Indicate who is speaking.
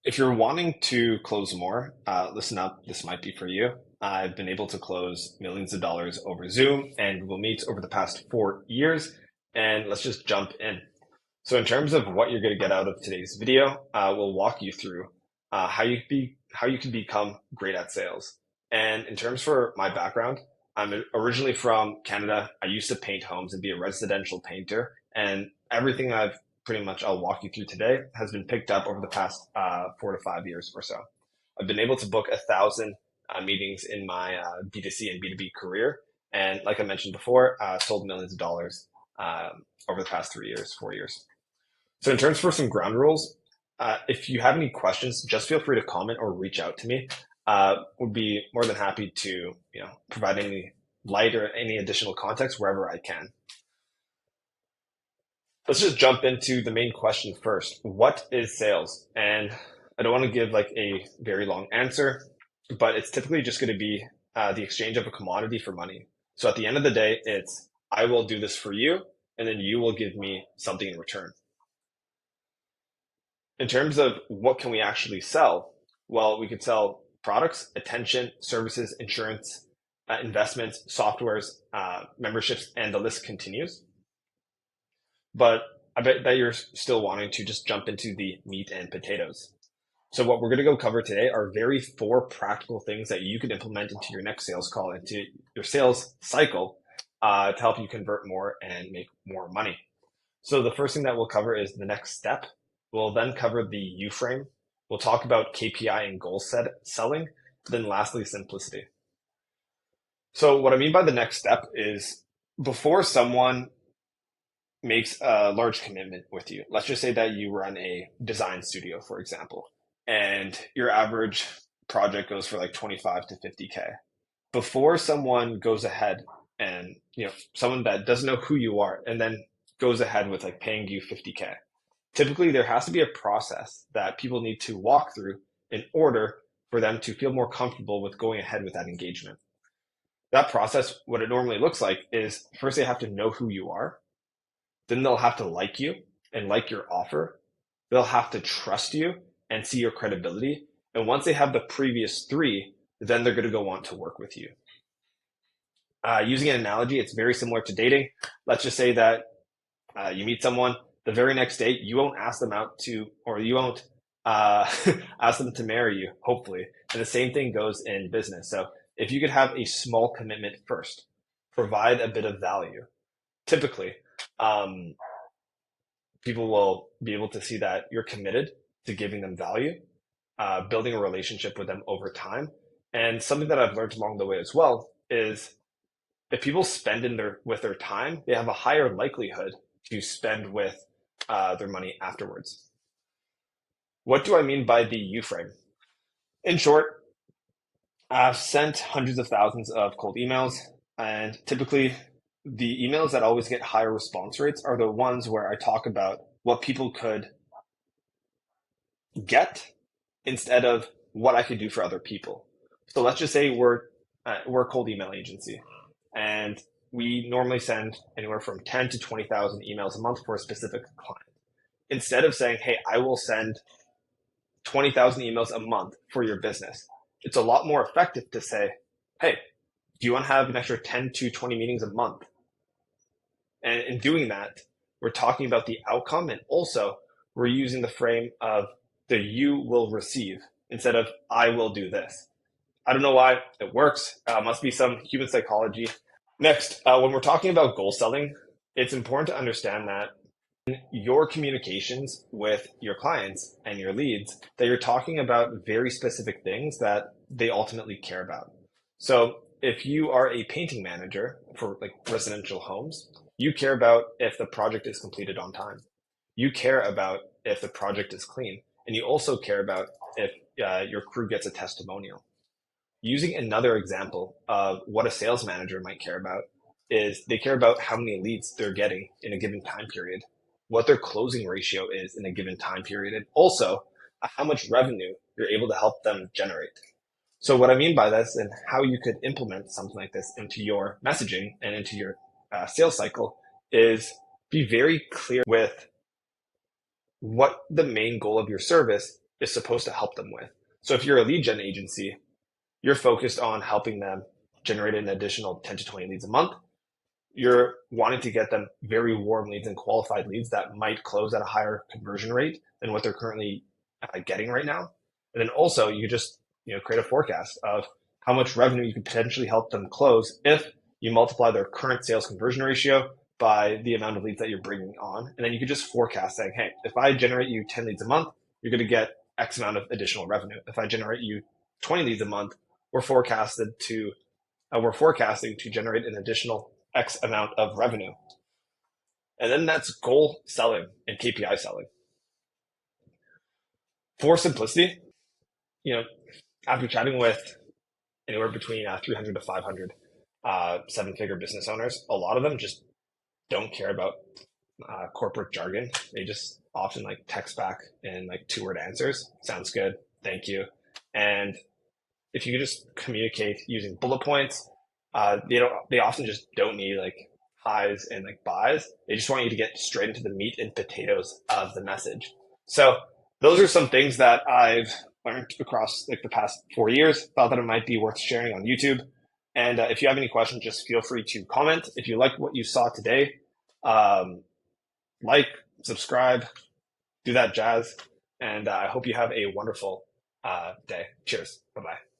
Speaker 1: If you're wanting to close more, listen up. This might be for you. I've been able to close millions of dollars over Zoom and Google Meets over the past 4 years. And let's just jump in. So, in terms of what you're going to get out of today's video, we'll walk you through how you can become great at sales. And in terms for my background, I'm originally from Canada. I used to paint homes and be a residential painter, and everything I'll walk you through today has been picked up over the past 4 to 5 years or so. I've been able to book 1,000 meetings in my B2C and B2B career. And like I mentioned before, sold millions of dollars over the past 3 years, 4 years. So in terms for some ground rules, if you have any questions, just feel free to comment or reach out to me. Would be more than happy to provide any light or any additional context wherever I can. Let's just jump into the main question first. What is sales? And I don't want to give like a very long answer, but it's typically just going to be the exchange of a commodity for money. So at the end of the day, it's I will do this for you, and then you will give me something in return. In terms of what can we actually sell? Well, we could sell products, attention, services, insurance, investments, softwares, memberships, and the list continues. But I bet that you're still wanting to just jump into the meat and potatoes. So what we're going to go cover today are very four practical things that you could implement into your next sales call, into your sales cycle, to help you convert more and make more money. So the first thing that we'll cover is the next step. We'll then cover the U frame. We'll talk about KPI and goal selling. Then lastly, simplicity. So what I mean by the next step is before someone makes a large commitment with you. Let's just say that you run a design studio, for example, and your average project goes for like 25 to 50K. Before someone goes ahead and, someone that doesn't know who you are and then goes ahead with like paying you 50K, typically there has to be a process that people need to walk through in order for them to feel more comfortable with going ahead with that engagement. That process, what it normally looks like is first they have to know who you are. Then they'll have to like you and like your offer. They'll have to trust you and see your credibility. And once they have the previous three, then they're going to go want to work with you. Using an analogy, it's very similar to dating. Let's just say that you meet someone the very next day, you won't ask them out to, or you won't ask them to marry you, hopefully. And the same thing goes in business. So if you could have a small commitment first, provide a bit of value, typically, people will be able to see that you're committed to giving them value, building a relationship with them over time. And something that I've learned along the way as well is if people spend with their time, they have a higher likelihood to spend with their money afterwards. What do I mean by the U frame? In short, I've sent hundreds of thousands of cold emails, and typically the emails that always get higher response rates are the ones where I talk about what people could get instead of what I could do for other people. So let's just say we're a cold email agency, and we normally send anywhere from 10 to 20,000 emails a month for a specific client. Instead of saying, hey, I will send 20,000 emails a month for your business, it's a lot more effective to say, hey, do you want to have an extra 10 to 20 meetings a month? And in doing that, we're talking about the outcome, and also we're using the frame of the you will receive instead of I will do this. I don't know why it works. Must be some human psychology. Next, when we're talking about goal selling, it's important to understand that in your communications with your clients and your leads, that you're talking about very specific things that they ultimately care about. So if you are a painting manager for like residential homes, you care about if the project is completed on time. You care about if the project is clean. And you also care about if your crew gets a testimonial. Using another example of what a sales manager might care about is they care about how many leads they're getting in a given time period, what their closing ratio is in a given time period, and also how much revenue you're able to help them generate. So what I mean by this and how you could implement something like this into your messaging and into your sales cycle is be very clear with what the main goal of your service is supposed to help them with. So if you're a lead gen agency, you're focused on helping them generate an additional 10 to 20 leads a month. You're wanting to get them very warm leads and qualified leads that might close at a higher conversion rate than what they're currently getting right now. And then also you just create a forecast of how much revenue you could potentially help them close if you multiply their current sales conversion ratio by the amount of leads that you're bringing on. And then you could just forecast saying, hey, if I generate you 10 leads a month, you're going to get X amount of additional revenue. If I generate you 20 leads a month, we're forecasting to generate an additional X amount of revenue. And then that's goal selling and KPI selling. For simplicity, after chatting with anywhere between 300 to 500 seven-figure business owners, a lot of them just don't care about corporate jargon. They just often text back in two-word answers. Sounds good. Thank you. And if you could just communicate using bullet points, they often just don't need highs and buys. They just want you to get straight into the meat and potatoes of the message. So those are some things that I've learned across the past 4 years. Thought that it might be worth sharing on YouTube. And if you have any questions, just feel free to comment. If you like what you saw today, subscribe, do that jazz. And I hope you have a wonderful day. Cheers. Bye-bye.